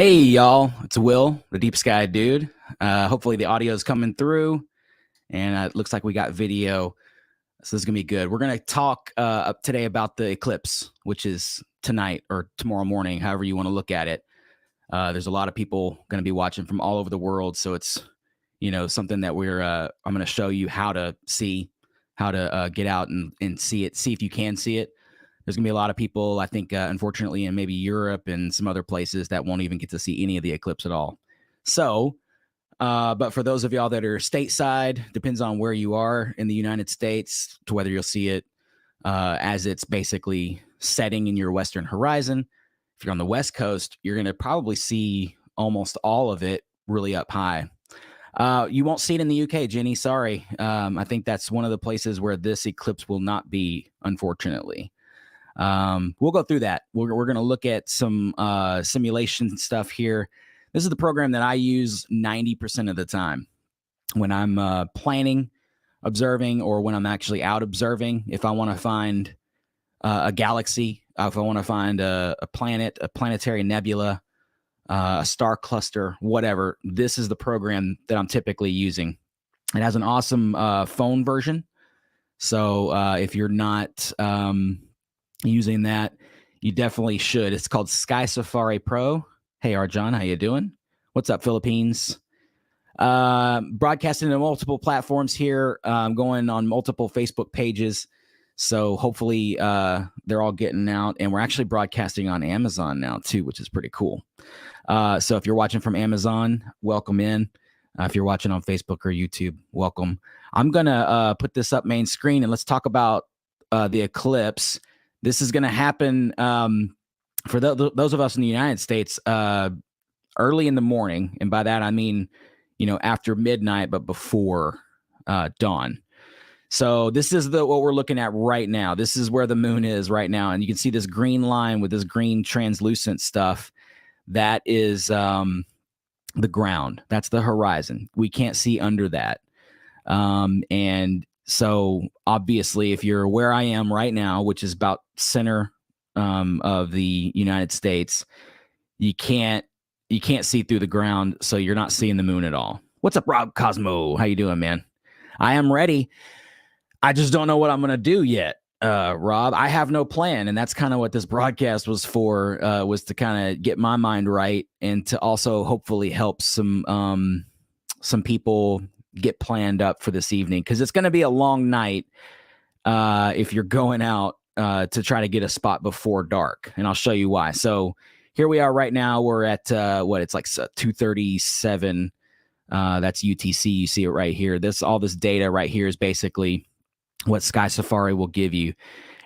Hey, y'all. It's Will, the Deep Sky Dude. Hopefully the audio is coming through, and it looks like we got video. So this is going to be good. We're going to talk today about the eclipse, which is tonight or tomorrow morning, however you want to look at it. There's a lot of people going to be watching from all over the world. So it's, something that I'm going to show you how to see, how to get out and see it, see if you can see it. There's going to be a lot of people, I think, unfortunately, in maybe Europe and some other places that won't even get to see any of the eclipse at all. So, but for those of y'all that are stateside, depends on where you are in the United States to whether you'll see it as it's basically setting in your western horizon. If you're on the West Coast, you're going to probably see almost all of it really up high. You won't see it in the UK, Jenny. Sorry. I think that's one of the places where this eclipse will not be, unfortunately. We'll go through that. We're going to look at some simulation stuff here. This is the program that I use 90% of the time when I'm planning, observing, or when I'm actually out observing. If I want to find a galaxy, if I want to find a planet, a planetary nebula, a star cluster, whatever, this is the program that I'm typically using. It has an awesome phone version. So if you're not using that, you definitely should. It's called Sky Safari Pro. Hey, Arjan, how you doing? What's up, Philippines? Broadcasting on multiple platforms here, going on multiple Facebook pages. So hopefully they're all getting out, and we're actually broadcasting on Amazon now too, which is pretty cool. So if you're watching from Amazon, welcome in. If you're watching on Facebook or YouTube, welcome. I'm gonna put this up main screen, and let's talk about the eclipse. This is going to happen for those of us in the United States early in the morning. And by that, I mean, after midnight, but before dawn. So this is what we're looking at right now. This is where the moon is right now. And you can see this green line with this green translucent stuff. That is the ground. That's the horizon. We can't see under that. And so obviously, if you're where I am right now, which is about center of the United States, you can't see through the ground, so you're not seeing the moon at all. What's up, Rob Cosmo? How you doing, man? I am ready. I just don't know what I'm gonna do yet, Rob. I have no plan, and that's kind of what this broadcast was for. Was to kind of get my mind right, and to also hopefully help some people get planned up for this evening, because it's going to be a long night if you're going out to try to get a spot before dark, and I'll show you why. So here we are right now. We're at it's like 2:37. That's UTC. You see it right here. All this data right here is basically what Sky Safari will give you,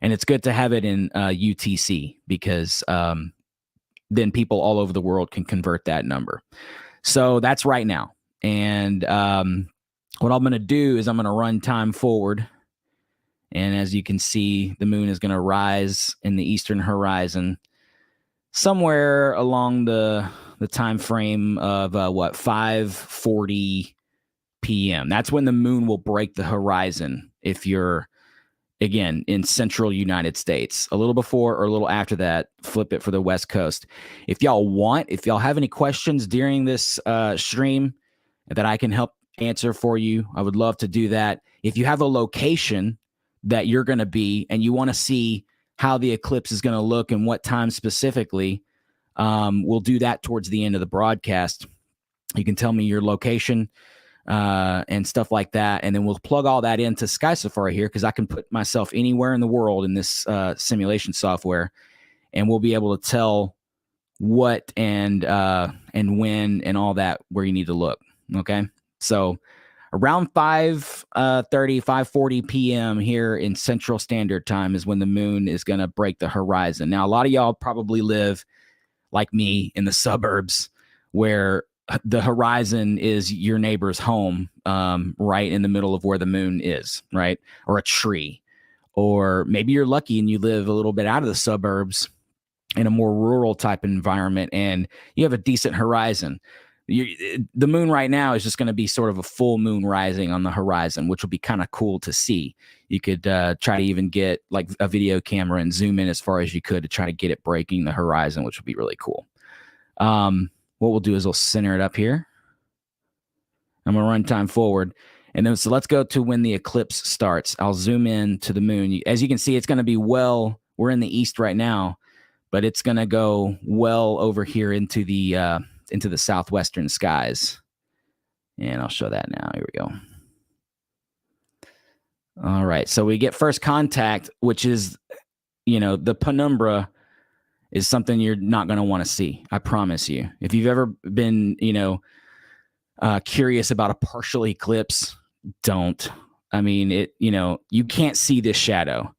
and it's good to have it in UTC because then people all over the world can convert that number. So that's right now. And what I'm going to do is I'm going to run time forward. And as you can see, the moon is going to rise in the eastern horizon somewhere along the time frame of 5:40 p.m. That's when the moon will break the horizon if you're, again, in central United States. A little before or a little after that, flip it for the West Coast. If y'all have any questions during this stream that I can help answer for you, I would love to do that. If you have a location that you're going to be and you want to see how the eclipse is going to look and what time specifically, we'll do that towards the end of the broadcast. You can tell me your location and stuff like that, and then we'll plug all that into Sky Safari here, because I can put myself anywhere in the world in this simulation software, and we'll be able to tell what and when and all that where you need to look. Okay, so around 5:40 p.m. here in Central Standard Time is when the moon is going to break the horizon. Now, a lot of y'all probably live like me in the suburbs where the horizon is your neighbor's home, right in the middle of where the moon is, right? Or a tree. Or maybe you're lucky and you live a little bit out of the suburbs in a more rural type environment and you have a decent horizon. The moon right now is just going to be sort of a full moon rising on the horizon, which will be kind of cool to see. You could try to even get like a video camera and zoom in as far as you could to try to get it breaking the horizon, which would be really cool. what we'll do is we'll center it up here. I'm going to run time forward. And then, so let's go to when the eclipse starts. I'll zoom in to the moon. As you can see, it's going to be we're in the east right now, but it's going to go well over here into the southwestern skies. And I'll show that now. Here we go. All right. So we get first contact, which is, the penumbra is something you're not going to want to see. I promise you. If you've ever been, curious about a partial eclipse, don't. I mean, you can't see this shadow.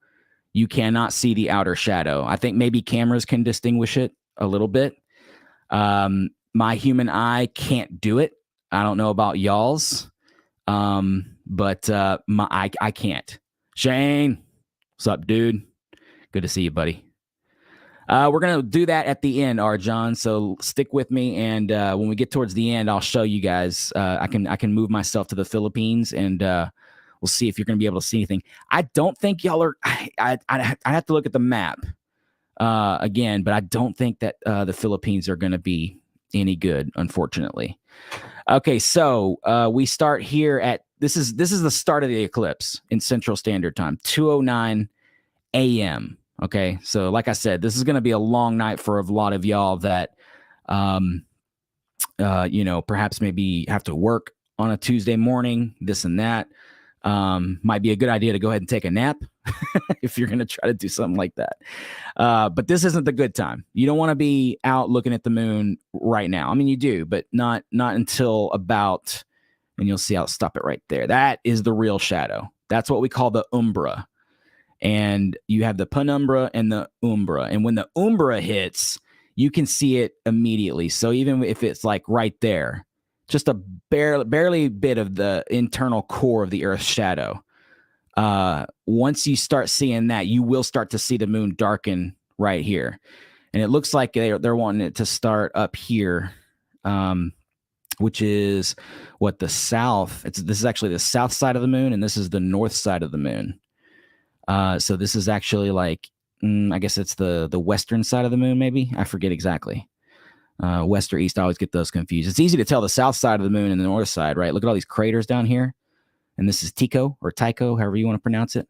You cannot see the outer shadow. I think maybe cameras can distinguish it a little bit. My human eye can't do it. I don't know about y'all's, but I can't. Shane, what's up, dude? Good to see you, buddy. We're going to do that at the end, Arjan. So stick with me. And when we get towards the end, I'll show you guys. I can move myself to the Philippines, and we'll see if you're going to be able to see anything. I don't think y'all are. I have to look at the map again, but I don't think that the Philippines are going to be any good, unfortunately. Okay, so we start here at this is the start of the eclipse in Central Standard Time, 2:09 a.m. Okay, so like I said, this is going to be a long night for a lot of y'all that, perhaps maybe have to work on a Tuesday morning, this and that. Might be a good idea to go ahead and take a nap if you're going to try to do something like that. But this isn't the good time. You don't want to be out looking at the moon right now. I mean, you do, but not until about, and you'll see I'll stop it right there. That is the real shadow. That's what we call the umbra. And you have the penumbra and the umbra. And when the umbra hits, you can see it immediately. So even if it's like right there, just a barely bit of the internal core of the Earth's shadow. Once you start seeing that, you will start to see the moon darken right here. And it looks like they're wanting it to start up here, which is what the south. This is actually the south side of the moon, and this is the north side of the moon. So this is actually like, I guess it's the western side of the moon, maybe. I forget exactly. West or east, I always get those confused. It's easy to tell the south side of the moon and the north side, right? Look at all these craters down here. And this is Tycho or Tycho, however you want to pronounce it.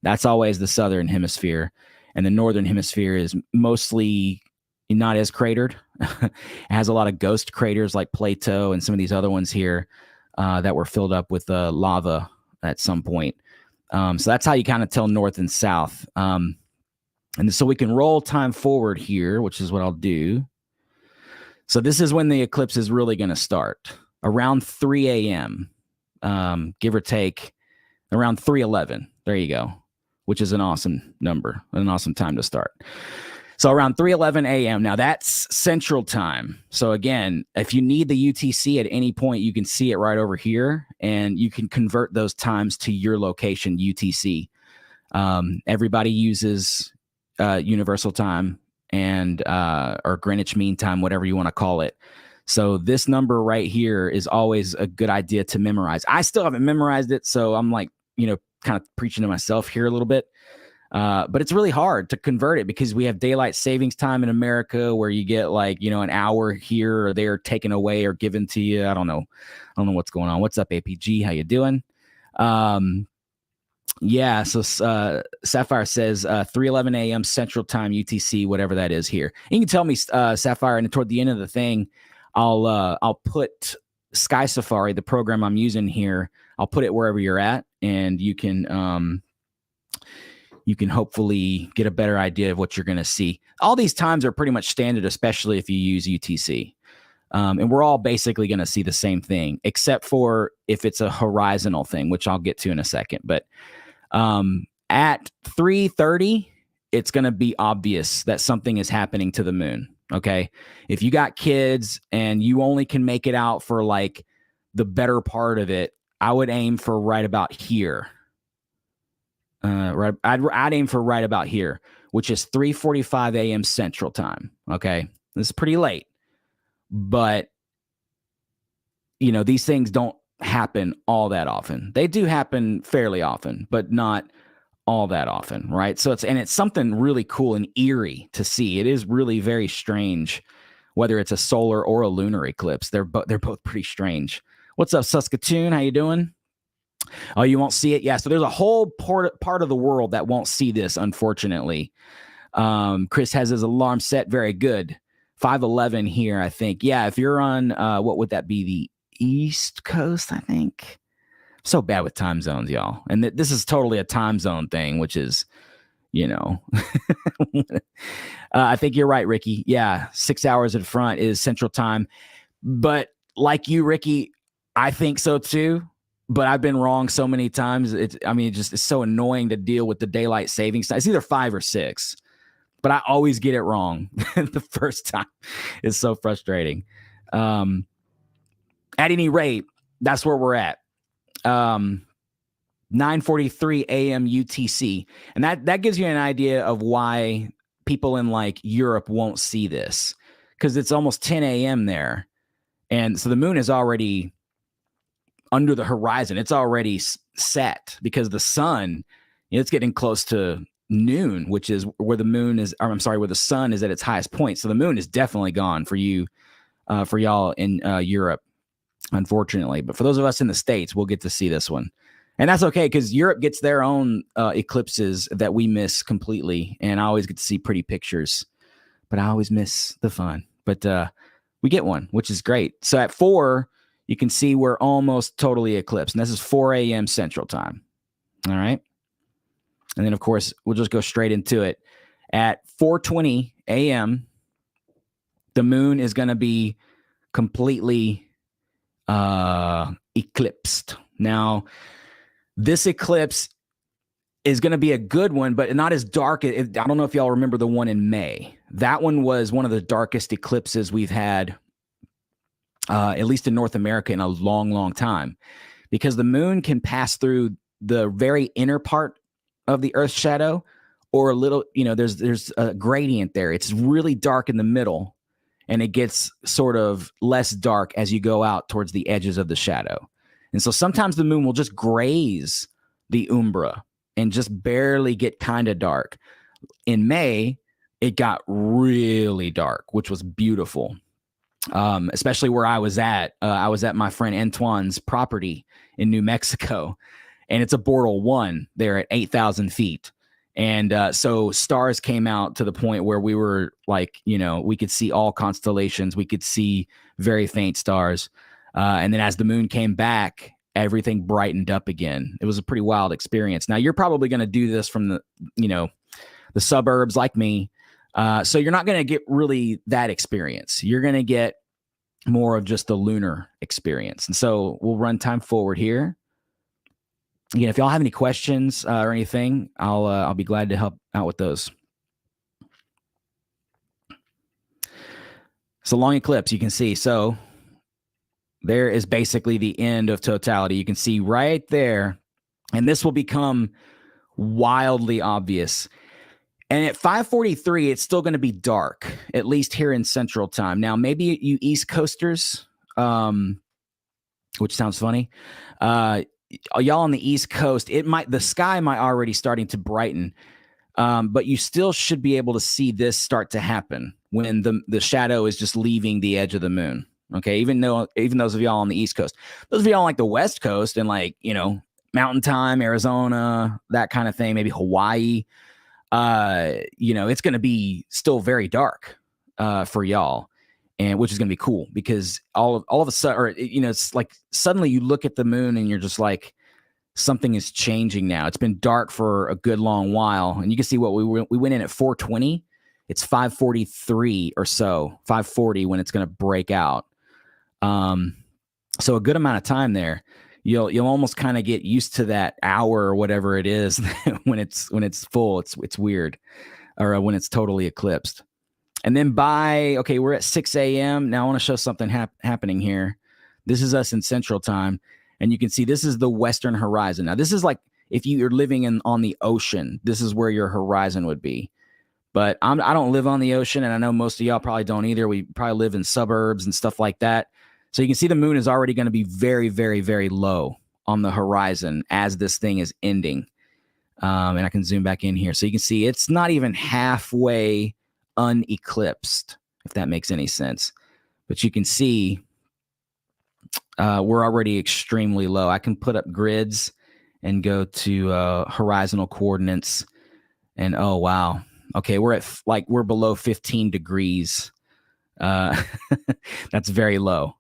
That's always the southern hemisphere. And the northern hemisphere is mostly not as cratered. It has a lot of ghost craters like Plato and some of these other ones here that were filled up with lava at some point. So that's how you kind of tell north and south. And so we can roll time forward here, which is what I'll do. So this is when the eclipse is really going to start, around 3 a.m., give or take, around 3:11. There you go, which is an awesome number, an awesome time to start. So around 3:11 a.m. Now that's Central Time. So again, if you need the UTC at any point, you can see it right over here, and you can convert those times to your location UTC. Everybody uses Universal Time and or Greenwich Mean Time, whatever you want to call it. So this number right here is always a good idea to memorize. I still haven't memorized it, so I'm like, kind of preaching to myself here a little bit. But it's really hard to convert it because we have daylight savings time in America where you get like, an hour here or there taken away or given to you. I don't know what's going on. What's up, APG? How you doing? Yeah, so Sapphire says 3:11 a.m. Central Time UTC, whatever that is here. And you can tell me, Sapphire, and toward the end of the thing, I'll put Sky Safari, the program I'm using here. I'll put it wherever you're at, and you can hopefully get a better idea of what you're going to see. All these times are pretty much standard, especially if you use UTC. And we're all basically going to see the same thing, except for if it's a horizontal thing, which I'll get to in a second. But at 3:30, it's going to be obvious that something is happening to the moon. Okay. If you got kids and you only can make it out for like the better part of it, I would aim for right about here. I'd aim for right about here, which is 3:45 a.m. Central Time. Okay. This is pretty late, but these things don't happen all that often. They do happen fairly often, but not all that often, right? So it's something really cool and eerie to see. It is really very strange whether it's a solar or a lunar eclipse. They're both pretty strange. What's up, Saskatoon? How you doing? Oh, you won't see it? Yeah, so there's a whole part of the world that won't see this, unfortunately. Chris has his alarm set. Very good. 5:11 here, I think. Yeah, if you're on, what would that be? The East Coast, I think. So bad with time zones, y'all. And this is totally a time zone thing, which is, I think you're right, Ricky. Yeah, 6 hours in front is Central Time. But like you, Ricky, I think so too. But I've been wrong so many times. It's so annoying to deal with the daylight savings time. It's either 5 or 6, but I always get it wrong the first time. It's so frustrating. At any rate, that's where we're at. 9:43 a.m. UTC, and that gives you an idea of why people in like Europe won't see this, because it's almost 10 a.m. there, and so the moon is already under the horizon. It's already set because the sun, it's getting close to noon, which is where the moon is. Or I'm sorry, where the sun is at its highest point. So the moon is definitely gone for you, for y'all in Europe, unfortunately. But for those of us in the States, we'll get to see this one. And that's okay, because Europe gets their own eclipses that we miss completely. And I always get to see pretty pictures, but I always miss the fun. But we get one, which is great. So at 4, you can see we're almost totally eclipsed. And this is 4 a.m. Central Time. All right. And then, of course, we'll just go straight into it. At 4:20 a.m., the moon is going to be completely eclipsed. Now, this eclipse is going to be a good one, but not as dark. I don't know if y'all remember the one in May. That one was one of the darkest eclipses we've had, at least in North America, in a long, long time, because the moon can pass through the very inner part of the Earth's shadow, or a little, there's a gradient there. It's really dark in the middle, and it gets sort of less dark as you go out towards the edges of the shadow. And so sometimes the moon will just graze the umbra and just barely get kind of dark. In May, it got really dark, which was beautiful, especially where I was at. I was at my friend Antoine's property in New Mexico, and it's a Bortle 1 there at 8,000 feet. And so stars came out to the point where we were like, we could see all constellations. We could see very faint stars. And then as the moon came back, everything brightened up again. It was a pretty wild experience. Now, you're probably going to do this from the suburbs like me. So you're not going to get really that experience. You're going to get more of just the lunar experience. And so we'll run time forward here. Again, if y'all have any questions or anything, I'll be glad to help out with those. It's a long eclipse, you can see. So there is basically the end of totality. You can see right there, and this will become wildly obvious. And at 5:43, it's still going to be dark, at least here in Central Time. Now, maybe you East Coasters, which sounds funny, y'all on the East Coast, the sky might already starting to brighten, but you still should be able to see this start to happen when the shadow is just leaving the edge of the moon. Okay, even those of y'all on the East Coast, those of y'all on like the West Coast and like Mountain Time, Arizona, that kind of thing, maybe Hawaii, it's going to be still very dark for y'all, and which is going to be cool because all of a sudden, or it's like suddenly you look at the moon and you're just like, something is changing now. It's been dark for a good long while, and you can see what we went in at 4:20. It's 5:43 or so, 5:40 when it's going to break out. So a good amount of time there. You'll almost kind of get used to that hour or whatever it is when it's full. It's weird, or when it's totally eclipsed. And then we're at 6 a.m. Now I want to show something happening here. This is us in Central Time, and you can see this is the western horizon. Now this is like if you're living on the ocean, this is where your horizon would be. But I don't live on the ocean, and I know most of y'all probably don't either. We probably live in suburbs and stuff like that. So you can see the moon is already going to be very, very, very low on the horizon as this thing is ending. And I can zoom back in here. So you can see it's not even halfway uneclipsed. if that makes any sense. But you can see we're already extremely low. I can put up grids and go to horizontal coordinates, and oh wow, okay, we're below 15 degrees. That's very low.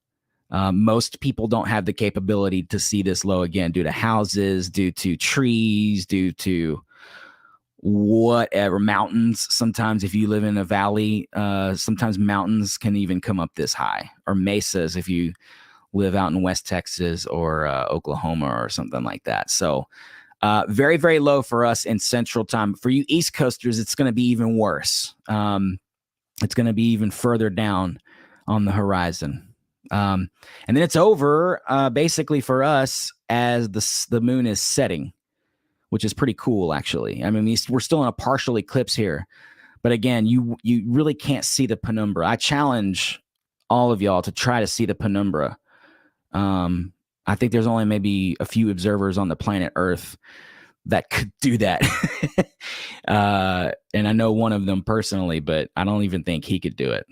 Most people don't have the capability to see this low, again, due to houses, due to trees, due to whatever, mountains. Sometimes if you live in a valley, sometimes mountains can even come up this high, or mesas if you live out in West Texas or Oklahoma or something like that. So very, very low for us in Central Time. For you East Coasters, it's going to be even worse. It's going to be even further down on the horizon. And then it's over basically for us as the moon is setting, which is pretty cool, actually. I mean, we're still in a partial eclipse here. But again, you really can't see the penumbra. I challenge all of y'all to try to see the penumbra. I think there's only maybe a few observers on the planet Earth that could do that. And I know one of them personally, but I don't even think he could do it.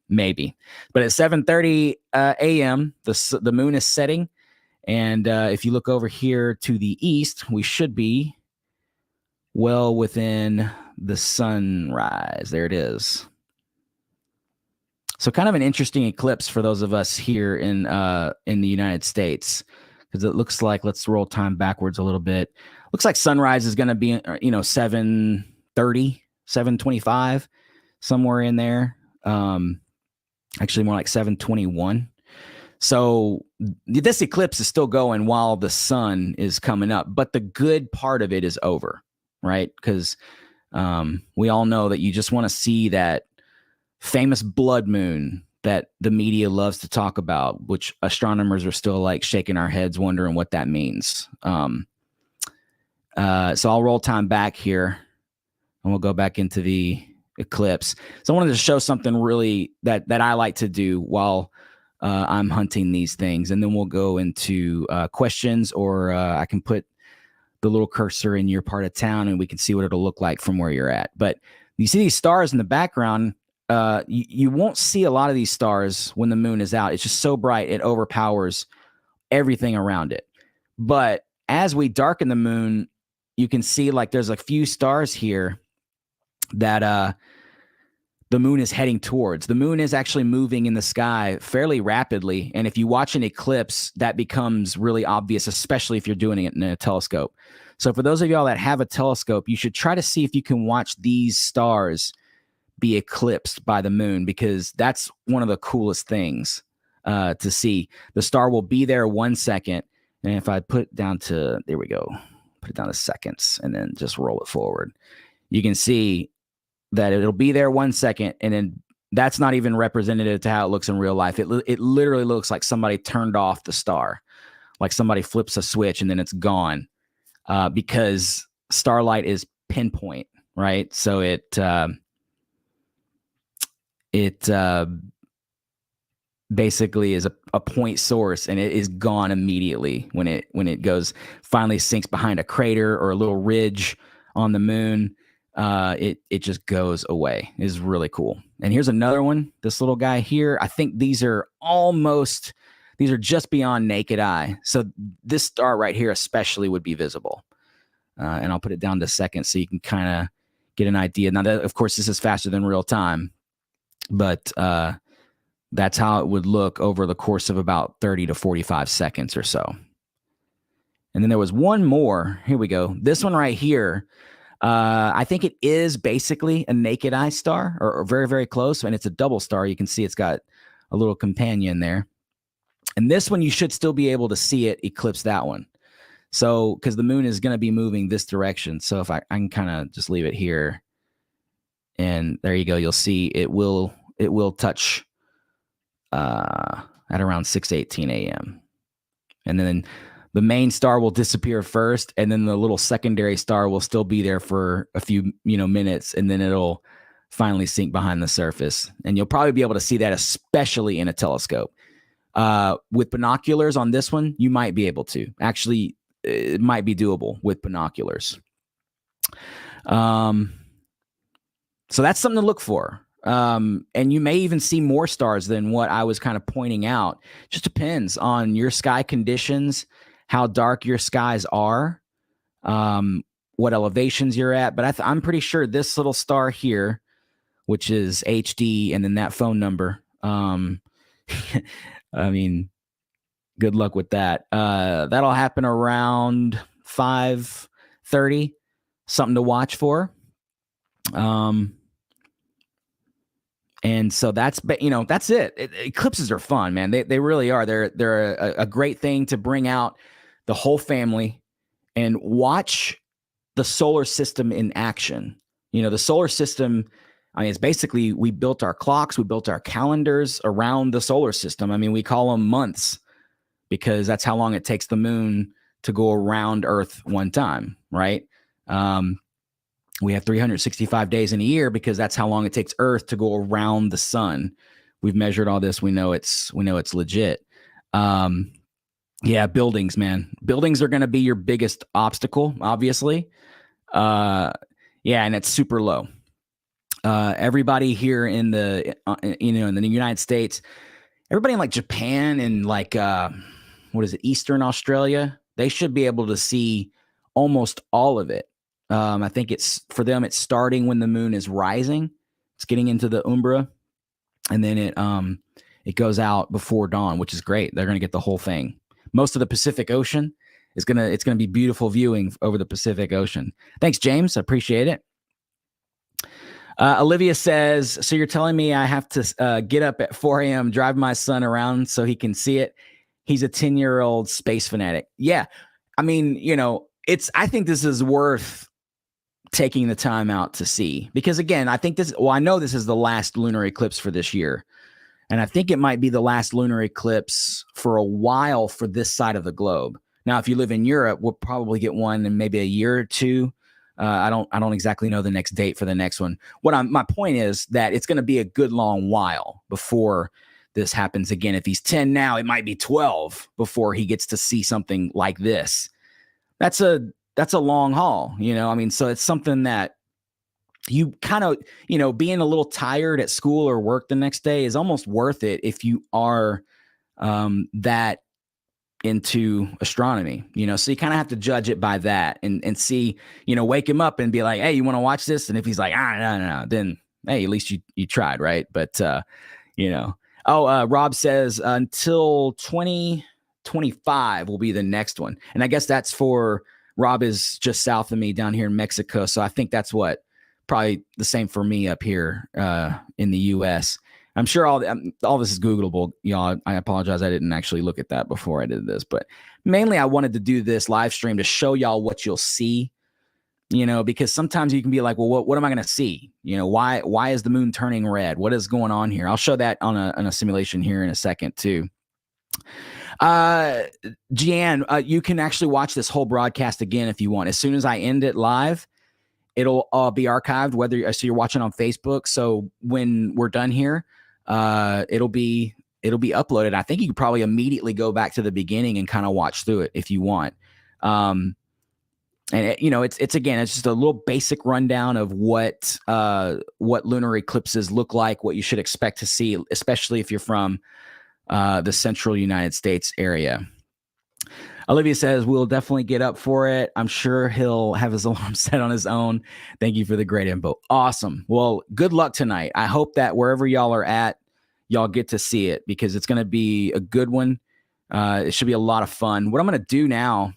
Maybe. But at 7:30 a.m., the moon is setting. And if you look over here to the east, we should be well within the sunrise. There it is. So kind of an interesting eclipse for those of us here in the United States, because it looks like, let's roll time backwards a little bit. Looks like sunrise is going to be 7:30, 7:25, somewhere in there. Actually more like 7:21. So this eclipse is still going while the sun is coming up, but the good part of it is over, right? Because we all know that you just want to see that famous blood moon that the media loves to talk about, which astronomers are still like shaking our heads wondering what that means. So I'll roll time back here and we'll go back into the eclipse. So I wanted to show something really that I like to do while I'm hunting these things. And then we'll go into questions, or I can put the little cursor in your part of town and we can see what it'll look like from where you're at. But you see these stars in the background. You won't see a lot of these stars when the moon is out. It's just so bright, it overpowers everything around it. But as we darken the moon, you can see like there's a few stars here that the moon is heading towards. The moon is actually moving in the sky fairly rapidly. And if you watch an eclipse, that becomes really obvious, especially if you're doing it in a telescope. So for those of y'all that have a telescope, you should try to see if you can watch these stars be eclipsed by the moon, because that's one of the coolest things to see. The star will be there 1 second. And if I put down to, there we go, put it down to seconds and then just roll it forward, you can see that it'll be there 1 second. And then that's not even representative to how it looks in real life. It literally looks like somebody turned off the star, like somebody flips a switch and then it's gone, because starlight is pinpoint, right? So it basically is a point source, and it is gone immediately when it goes, finally sinks behind a crater or a little ridge on the moon. It just goes away. It is really cool. And here's another one. This little guy here, I think these are just beyond naked eye. So this star right here especially would be visible. And I'll put it down to seconds so you can kind of get an idea. Now, of course, this is faster than real time, but that's how it would look over the course of about 30 to 45 seconds or so. And then there was one more. Here we go. This one right here. I think it is basically a naked eye star, or very, very close. And it's a double star. You can see it's got a little companion there. And this one, you should still be able to see it eclipse that one. So, because the moon is going to be moving this direction. So if I can kind of just leave it here. And there you go. You'll see it will touch at around 6:18 a.m. And then the main star will disappear first, and then the little secondary star will still be there for a few minutes, and then it'll finally sink behind the surface. And you'll probably be able to see that, especially in a telescope. With binoculars on this one, you might be able to. Actually, it might be doable with binoculars. So that's something to look for. And you may even see more stars than what I was kind of pointing out. Just depends on your sky conditions, how dark your skies are, what elevations you're at. But I'm pretty sure this little star here, which is HD, and then that phone number. I mean, good luck with that. That'll happen around 5:30. Something to watch for. And so that's it. Eclipses are fun, man. They really are. They're a great thing to bring out the whole family and watch the solar system in action. The solar system, I mean, it's basically, we built our clocks, we built our calendars around the solar system. I mean, we call them months because that's how long it takes the moon to go around Earth one time, right? We have 365 days in a year because that's how long it takes Earth to go around the sun. We've measured all this. We know it's legit. Yeah, buildings, man. Buildings are going to be your biggest obstacle, obviously. Yeah, and it's super low. Everybody here in the in the United States, everybody in like Japan and like what is it, Eastern Australia, they should be able to see almost all of it. I think it's for them, it's starting when the moon is rising. It's getting into the umbra, and then it goes out before dawn, which is great. They're going to get the whole thing. Most of the Pacific Ocean it's going to be beautiful viewing over the Pacific Ocean. Thanks, James. I appreciate it. Olivia says, so you're telling me I have to get up at 4 a.m., drive my son around so he can see it? He's a 10-year-old space fanatic. Yeah. I mean, I think this is worth taking the time out to see, because again, I know this is the last lunar eclipse for this year. And I think it might be the last lunar eclipse for a while for this side of the globe. Now, if you live in Europe, we'll probably get one in maybe a year or two. I don't exactly know the next date for the next one. My point is that it's going to be a good long while before this happens again. If he's 10 now, it might be 12 before he gets to see something like this. That's a long haul, I mean, so it's something that you kind of, being a little tired at school or work the next day is almost worth it if you are that into astronomy, so you kind of have to judge it by that and see, wake him up and be like, hey, you want to watch this? And if he's like, no, then, hey, at least you tried. Right. But, Rob says until 2025 will be the next one. And I guess that's for Rob is just south of me down here in Mexico. So I think that's probably the same for me up here in the US. I'm sure all this is Googleable, y'all. I apologize. I didn't actually look at that before I did this, but mainly I wanted to do this live stream to show y'all what you'll see, because sometimes you can be like, well, what am I going to see? Why is the moon turning red? What is going on here? I'll show that on a simulation here in a second too. Jeanne, you can actually watch this whole broadcast again if you want. As soon as I end it live, it'll be archived, so you're watching on Facebook. So when we're done here, it'll be uploaded. I think you could probably immediately go back to the beginning and kind of watch through it if you want. And it's just a little basic rundown of what lunar eclipses look like, what you should expect to see, especially if you're from the central United States area. Olivia says, we'll definitely get up for it. I'm sure he'll have his alarm set on his own. Thank you for the great info. Awesome. Well, good luck tonight. I hope that wherever y'all are at, y'all get to see it, because it's going to be a good one. It should be a lot of fun. What I'm going to do now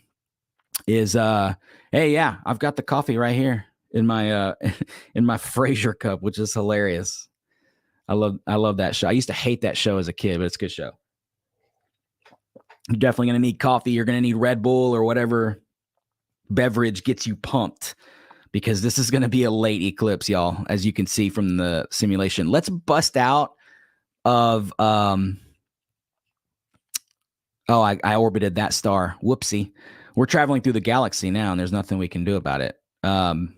is, hey, yeah, I've got the coffee right here in my in my Fraser cup, which is hilarious. I love that show. I used to hate that show as a kid, but it's a good show. You're definitely going to need coffee. You're going to need Red Bull or whatever beverage gets you pumped, because this is going to be a late eclipse, y'all, as you can see from the simulation. Let's bust out of I orbited that star. Whoopsie. We're traveling through the galaxy now, and there's nothing we can do about it. I'm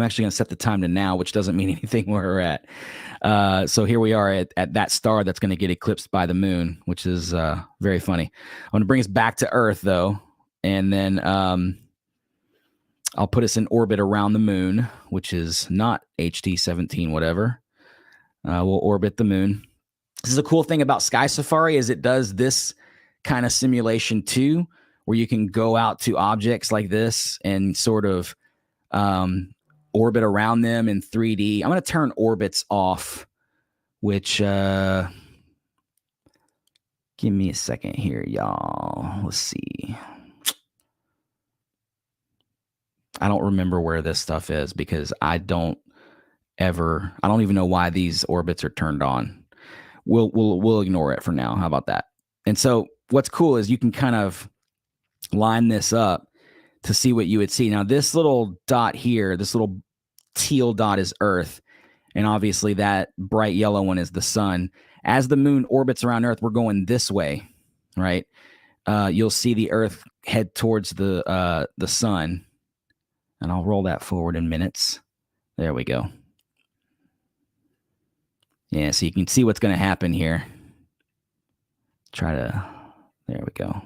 actually going to set the time to now, which doesn't mean anything where we're at. So here we are at that star that's going to get eclipsed by the moon, which is very funny. I'm going to bring us back to Earth, though, and then I'll put us in orbit around the moon, which is not HT 17, whatever. We'll orbit the moon. This is a cool thing about Sky Safari is it does this kind of simulation too, where you can go out to objects like this and sort of orbit around them in 3D. I'm going to turn orbits off, which give me a second here, y'all. Let's see. I don't remember where this stuff is because I don't even know why these orbits are turned on. We'll ignore it for now. How about that? And so what's cool is you can kind of line this up to see what you would see. Now, this little dot here, this little teal dot is Earth. And obviously that bright yellow one is the sun. As the moon orbits around Earth, we're going this way, right? You'll see the Earth head towards the sun. And I'll roll that forward in minutes. There we go. Yeah, so you can see what's going to happen here. There we go.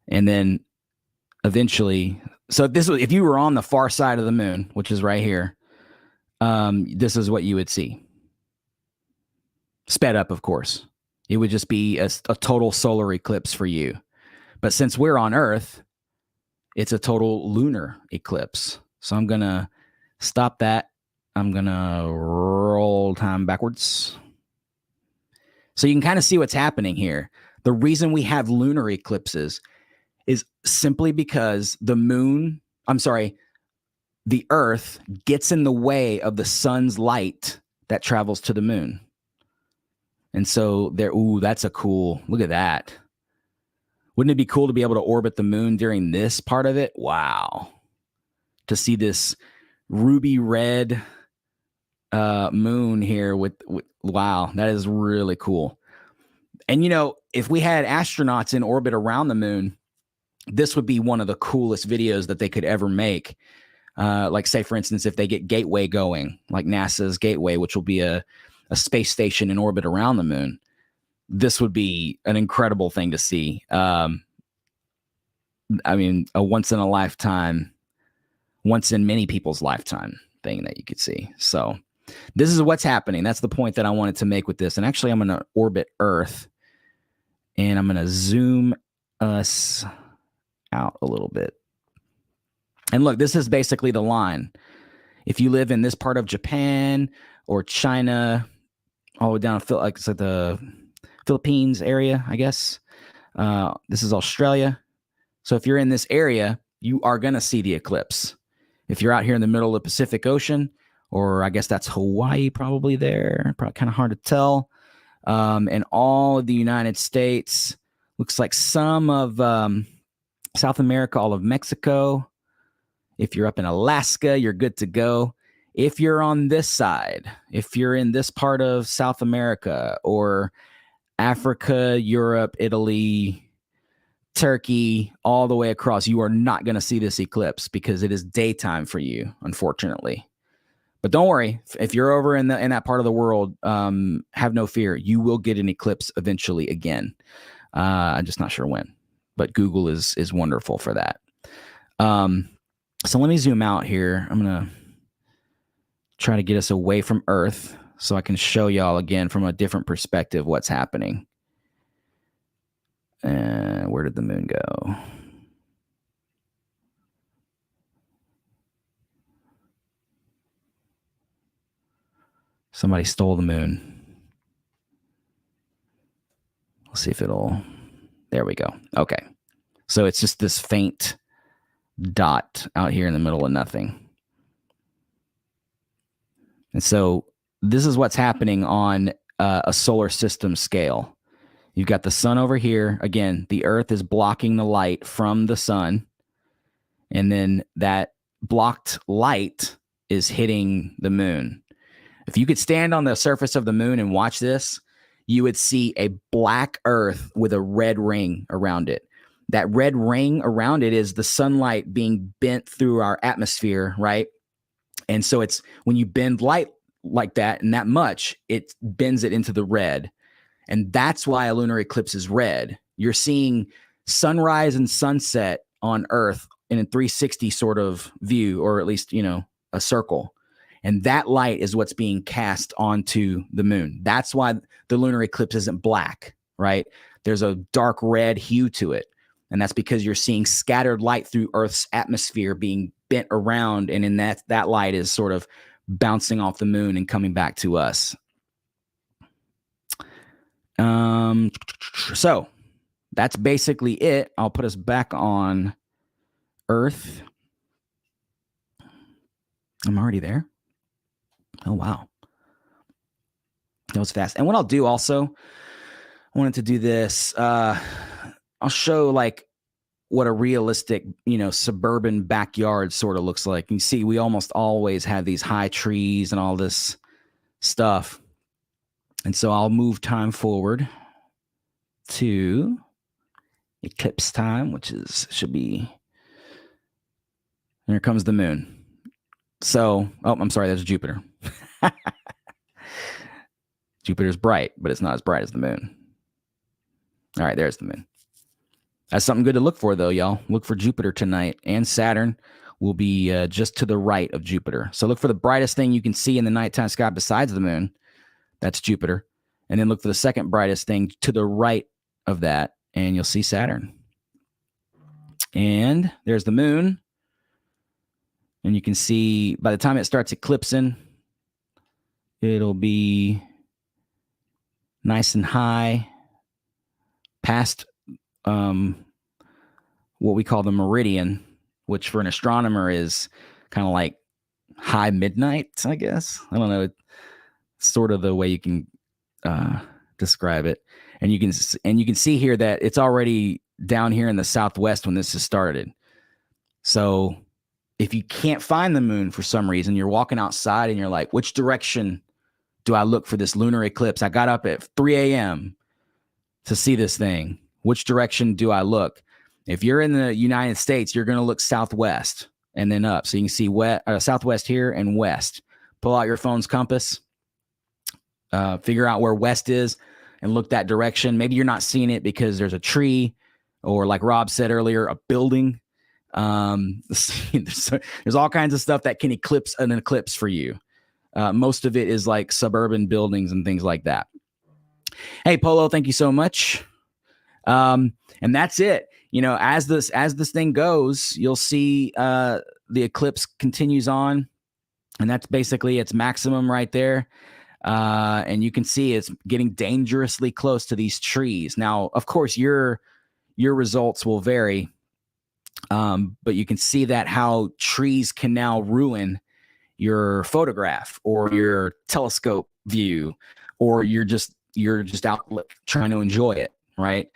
And then eventually, so if you were on the far side of the moon, which is right here, this is what you would see. Sped up, of course. It would just be a total solar eclipse for you. But since we're on Earth, it's a total lunar eclipse. So I'm going to stop that. I'm going to roll time backwards. So you can kind of see what's happening here. The reason we have lunar eclipses is simply because the Earth gets in the way of the sun's light that travels to the moon. And so that's look at that. Wouldn't it be cool to be able to orbit the moon during this part of it? Wow. To see this ruby red moon here wow, that is really cool. And if we had astronauts in orbit around the moon, this would be one of the coolest videos that they could ever make. Like say, for instance, if they get Gateway going, like NASA's Gateway, which will be a space station in orbit around the moon, this would be an incredible thing to see. I mean, a once in many people's lifetime thing that you could see. So this is what's happening. That's the point that I wanted to make with this. And actually, I'm going to orbit Earth, and I'm going to zoom us out a little bit. And look, this is basically the line. If you live in this part of Japan or China, all the way down to like the Philippines area, I guess. This is Australia. So if you're in this area, you are going to see the eclipse. If you're out here in the middle of the Pacific Ocean, or I guess that's Hawaii probably there, probably kind of hard to tell. And all of the United States, looks like some of South America, all of Mexico. If you're up in Alaska, you're good to go. If you're on this side, if you're in this part of South America or Africa, Europe, Italy, Turkey, all the way across, you are not going to see this eclipse because it is daytime for you, unfortunately. But don't worry, if you're over in that part of the world, have no fear. You will get an eclipse eventually again. I'm just not sure when, but Google is wonderful for that. So let me zoom out here. I'm going to try to get us away from Earth so I can show y'all again from a different perspective what's happening. Where did the moon go? Somebody stole the moon. Let's see if there we go. Okay. So it's just this faint dot out here in the middle of nothing. And so this is what's happening on a solar system scale. You've got the sun over here. Again, the Earth is blocking the light from the sun. And then that blocked light is hitting the moon. If you could stand on the surface of the moon and watch this, you would see a black Earth with a red ring around it. That red ring around it is the sunlight being bent through our atmosphere, right? And so it's when you bend light like that and that much, it bends it into the red. And that's why a lunar eclipse is red. You're seeing sunrise and sunset on Earth in a 360 sort of view, or at least, a circle. And that light is what's being cast onto the moon. That's why the lunar eclipse isn't black, right? There's a dark red hue to it. And that's because you're seeing scattered light through Earth's atmosphere being bent around. And in that light is sort of bouncing off the moon and coming back to us. So that's basically it. I'll put us back on Earth. I'm already there. Oh, wow. That was fast. And what I'll do also, I wanted to do this. I'll show like what a realistic, suburban backyard sort of looks like. You see, we almost always have these high trees and all this stuff. And so I'll move time forward to eclipse time, which should be, here comes the moon. So, I'm sorry, that's Jupiter. Jupiter's bright, but it's not as bright as the moon. All right, there's the moon. That's something good to look for, though, y'all. Look for Jupiter tonight, and Saturn will be just to the right of Jupiter. So look for the brightest thing you can see in the nighttime sky besides the moon. That's Jupiter. And then look for the second brightest thing to the right of that, and you'll see Saturn. And there's the moon. And you can see by the time it starts eclipsing, it'll be nice and high past what we call the meridian, which for an astronomer is kind of like high midnight, I guess. I don't know. It's sort of the way you can describe it. And you can see here that it's already down here in the southwest when this has started. So if you can't find the moon for some reason, you're walking outside and you're like, which direction do I look for this lunar eclipse? I got up at 3 a.m. to see this thing. Which direction do I look? If you're in the United States, you're going to look southwest and then up. So you can see southwest here and west. Pull out your phone's compass, figure out where west is, and look that direction. Maybe you're not seeing it because there's a tree, or like Rob said earlier, a building. There's all kinds of stuff that can eclipse an eclipse for you. Most of it is like suburban buildings and things like that. Hey, Polo, thank you so much. And that's it. As this thing goes, you'll see the eclipse continues on, and that's basically its maximum right there. And you can see it's getting dangerously close to these trees. Now, of course, your results will vary. But you can see that how trees can now ruin your photograph or your telescope view, or you're just out trying to enjoy it, right?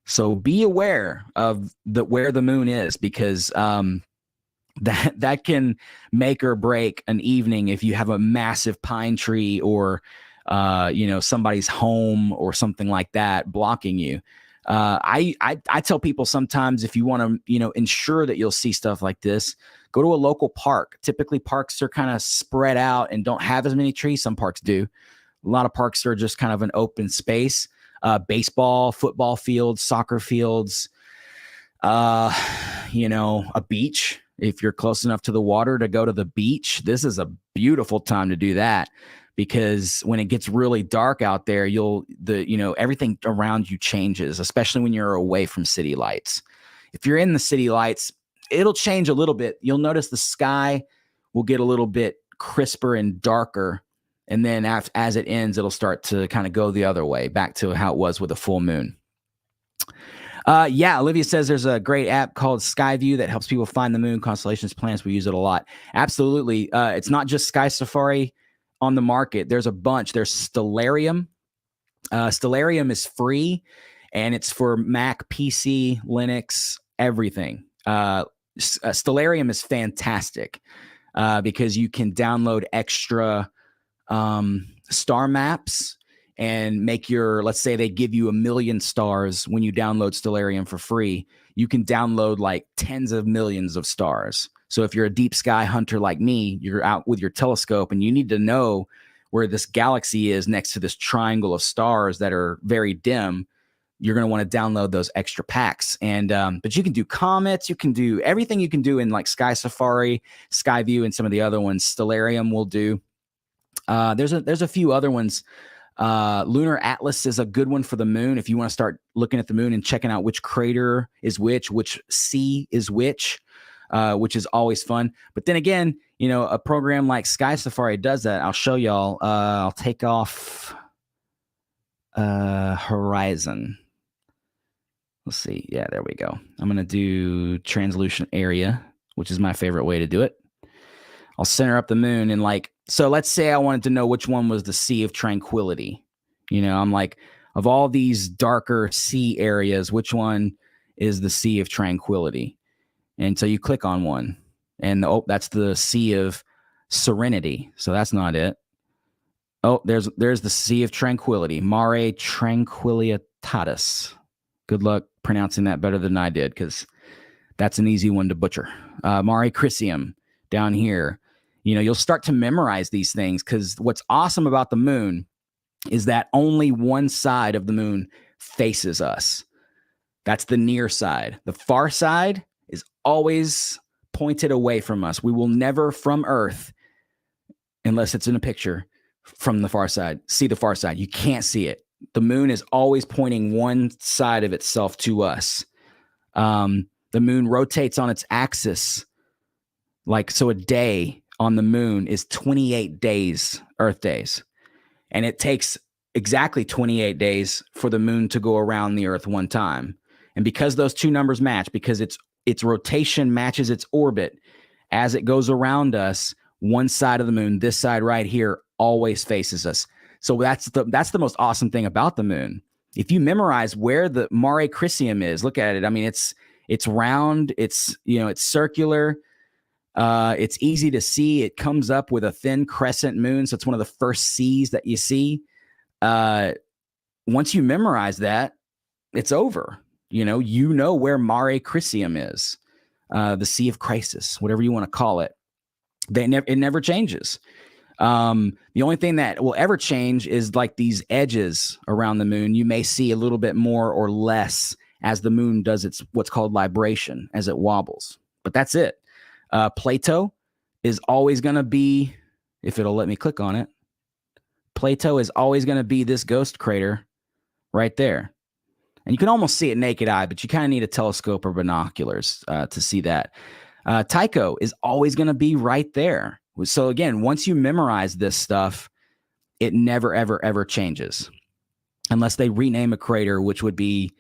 So be aware of where the moon is, because that can make or break an evening if you have a massive pine tree or somebody's home or something like that blocking you. I tell people sometimes, if you want to, ensure that you'll see stuff like this, go to a local park. Typically parks are kind of spread out and don't have as many trees. Some parks do. A lot of parks are just kind of an open space, baseball, football fields, soccer fields, a beach. If you're close enough to the water to go to the beach, this is a beautiful time to do that. Because when it gets really dark out there, everything around you changes, especially when you're away from city lights. If you're in the city lights, it'll change a little bit. You'll notice the sky will get a little bit crisper and darker. And then as it ends, it'll start to kind of go the other way, back to how it was with a full moon. Olivia says there's a great app called Skyview that helps people find the moon, constellations, planets. We use it a lot. Absolutely. It's not just Sky Safari on the market. There's a bunch. There's Stellarium. Stellarium is free, and it's for Mac, PC, Linux, everything. Stellarium is fantastic because you can download extra star maps and make let's say they give you 1 million stars when you download Stellarium for free. You can download like tens of millions of stars. So if you're a deep sky hunter like me, you're out with your telescope and you need to know where this galaxy is next to this triangle of stars that are very dim. you're going to want to download those extra packs. And but you can do comets, you can do everything you can do in like Sky Safari, Skyview, and some of the other ones. Stellarium will do. There's a few other ones. Lunar Atlas is a good one for the moon. If you want to start looking at the moon and checking out which crater is which sea is which is always fun. But then again, you know, a program like Sky Safari does that. I'll show y'all. I'll take off Horizon. Let's see. Yeah, there we go. I'm going to do translucent area, which is my favorite way to do it. I'll center up the moon and like, so let's say I wanted to know which one was the Sea of Tranquility. You know, I'm like, of all these darker sea areas, which one is the Sea of Tranquility? And so you click on one and oh, that's the Sea of Serenity. So that's not it. Oh, there's the Sea of Tranquility, Mare Tranquillitatis. Good luck pronouncing that better than I did, because that's an easy one to butcher. Mare Crisium down here. You know, you'll start to memorize these things, because what's awesome about the moon is that only one side of the moon faces us. That's the near side. The far side is always pointed away from us. We will never from Earth, unless it's in a picture, from the far side, see the far side. You can't see it. The moon is always pointing one side of itself to us. The moon rotates on its axis. Like, so a day on the moon is 28 days, Earth days. And it takes exactly 28 days for the moon to go around the Earth one time. And because those two numbers match, because its rotation matches its orbit, as it goes around us, one side of the moon, this side right here, always faces us. So that's the most awesome thing about the moon. If you memorize where the Mare Crisium is, look at it. I mean, it's round, it's circular. It's easy to see. It comes up with a thin crescent moon. So it's one of the first seas that you see. Once you memorize that, it's over. You know where Mare Crisium is, the Sea of Crisis, whatever you want to call it. It never changes. The only thing that will ever change is like these edges around the moon. You may see a little bit more or less as the moon does what's called libration, as it wobbles. But that's it. Plato is always going to be, if it'll let me click on it, Plato is always going to be this ghost crater right there. And you can almost see it naked eye, but you kind of need a telescope or binoculars to see that. Tycho is always going to be right there. So again, once you memorize this stuff, it never, ever, ever changes. Unless they rename a crater, which would be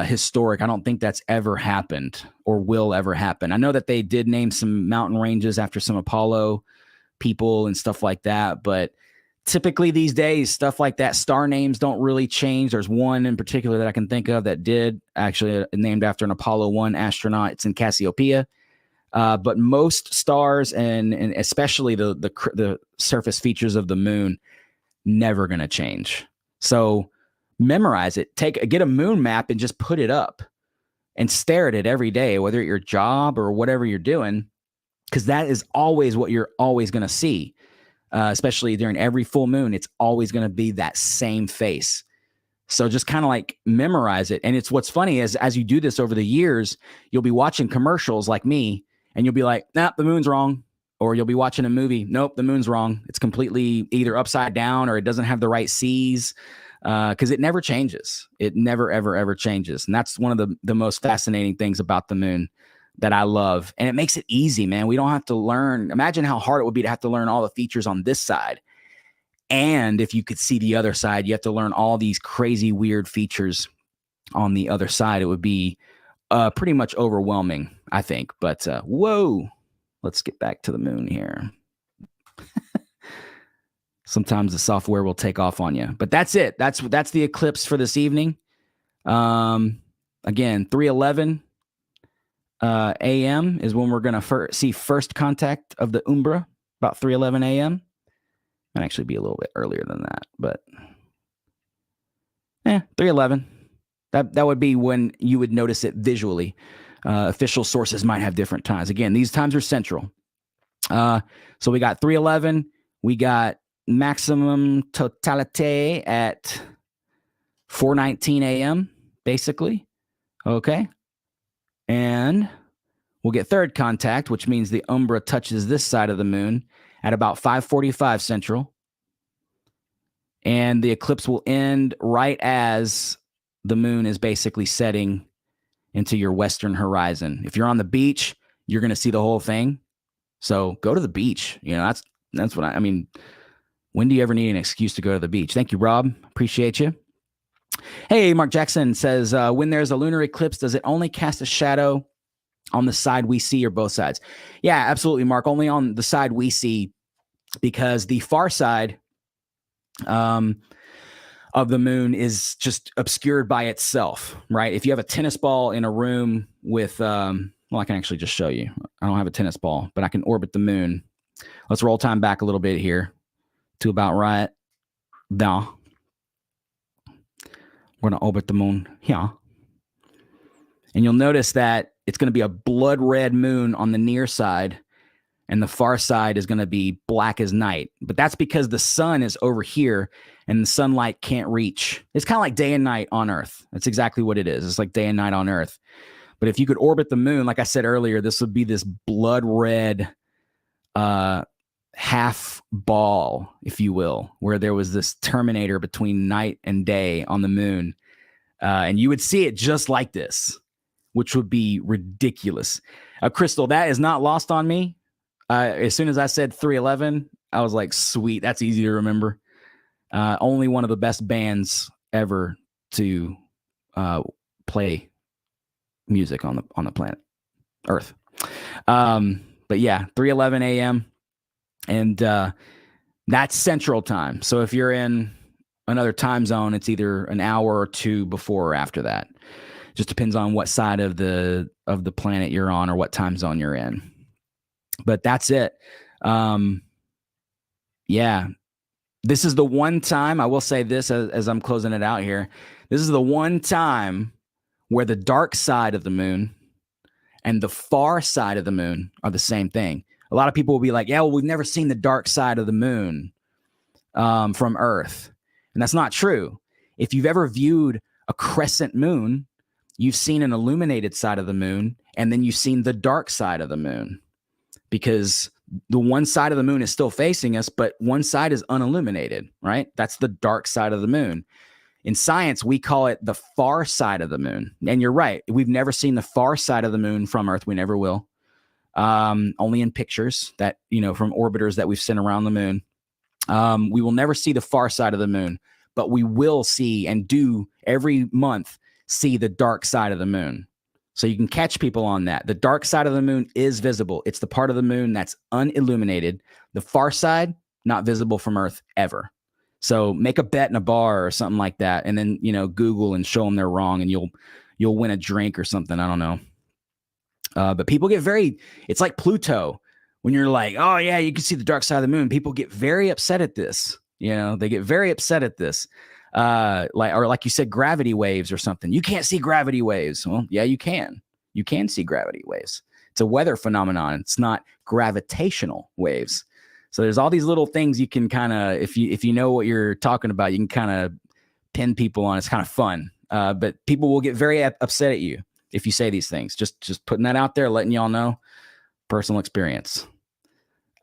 historic. I don't think that's ever happened or will ever happen. I know that they did name some mountain ranges after some Apollo people and stuff like that, but typically these days, stuff like that, star names don't really change. There's one in particular that I can think of that did actually named after an Apollo 1 astronaut. It's in Cassiopeia. But most stars and especially the surface features of the moon, never going to change. So memorize it. Get a moon map and just put it up and stare at it every day, whether at your job or whatever you're doing, because that is always what you're always going to see. Especially during every full moon, it's always going to be that same face. So just kind of like memorize it. And it's what's funny is as you do this over the years, you'll be watching commercials like me, and you'll be like, nah, the moon's wrong. Or you'll be watching a movie. Nope, the moon's wrong. It's completely either upside down or it doesn't have the right seas, because it never changes. It never, ever, ever changes. And that's one of the most fascinating things about the moon that I love. And it makes it easy, man. We don't have to learn. Imagine how hard it would be to have to learn all the features on this side. And if you could see the other side, you have to learn all these crazy, weird features on the other side. It would be pretty much overwhelming, I think. But whoa, let's get back to the moon here. Sometimes the software will take off on you. But that's it. That's the eclipse for this evening. Again, 3:11 a.m. is when we're going to see first contact of the umbra, about 3:11 a.m. Might actually be a little bit earlier than that, but 3:11. That would be when you would notice it visually. Official sources might have different times. Again, these times are central. So we got 3:11. We got maximum totality at 4:19 a.m., basically. Okay. And we'll get third contact, which means the umbra touches this side of the moon at about 5:45 Central. And the eclipse will end right as the moon is basically setting into your western horizon. If you're on the beach, you're going to see the whole thing. So go to the beach. You know, that's what I mean. When do you ever need an excuse to go to the beach? Thank you, Rob. Appreciate you. Hey, Mark Jackson says, when there's a lunar eclipse, does it only cast a shadow on the side we see or both sides? Yeah, absolutely, Mark. Only on the side we see, because the far side of the moon is just obscured by itself, right? If you have a tennis ball in a room with, well, I can actually just show you. I don't have a tennis ball, but I can orbit the moon. Let's roll time back a little bit here to about right now. We're going to orbit the moon here. And you'll notice that it's going to be a blood red moon on the near side, and the far side is going to be black as night. But that's because the sun is over here and the sunlight can't reach. It's kind of like day and night on Earth. That's exactly what it is. It's like day and night on Earth. But if you could orbit the moon, like I said earlier, this would be this blood red half ball, if you will, where there was this terminator between night and day on the moon. And you would see it just like this, which would be ridiculous. Crystal, that is not lost on me. As soon as I said 311, I was like, sweet, that's easy to remember. Only one of the best bands ever to play music on the planet Earth. But yeah, 3:11 a.m. and that's Central Time. So if you're in another time zone, it's either an hour or two before or after that. Just depends on what side of the planet you're on or what time zone you're in. But that's it. Yeah. This is the one time, I will say this as I'm closing it out here. This is the one time where the dark side of the moon and the far side of the moon are the same thing. A lot of people will be like, yeah, well, we've never seen the dark side of the moon from Earth. And that's not true. If you've ever viewed a crescent moon, you've seen an illuminated side of the moon, and then you've seen the dark side of the moon, because the one side of the moon is still facing us, but one side is unilluminated, right? That's the dark side of the moon. In science, we call it the far side of the moon. And you're right. We've never seen the far side of the moon from Earth. We never will. Only in pictures that, from orbiters that we've sent around the moon. We will never see the far side of the moon, but we will see, and do every month, see the dark side of the moon. So you can catch people on that. The dark side of the moon is visible. It's the part of the moon that's unilluminated. The far side, not visible from Earth ever. So make a bet in a bar or something like that, and then, Google and show them they're wrong, and you'll win a drink or something. I don't know. But people get it's like Pluto. When you're like, oh yeah, you can see the dark side of the moon. People get very upset at this. They get very upset at this. Like you said, gravity waves or something. You can't see gravity waves. Well, yeah, you can. You can see gravity waves. It's a weather phenomenon. It's not gravitational waves. So there's all these little things you can kind of, if you know what you're talking about, you can kind of pin people on. It's kind of fun. But people will get very upset at you if you say these things. Just putting that out there, letting y'all know. Personal experience.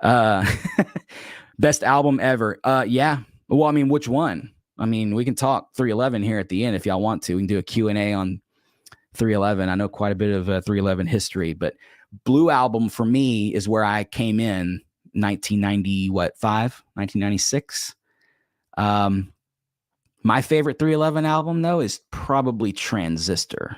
Best album ever. Yeah. Well, I mean, which one? I mean, we can talk 311 here at the end if y'all want to. We can do a Q&A on 311. I know quite a bit of 311 history, but Blue Album for me is where I came in 1996. My favorite 311 album, though, is probably Transistor.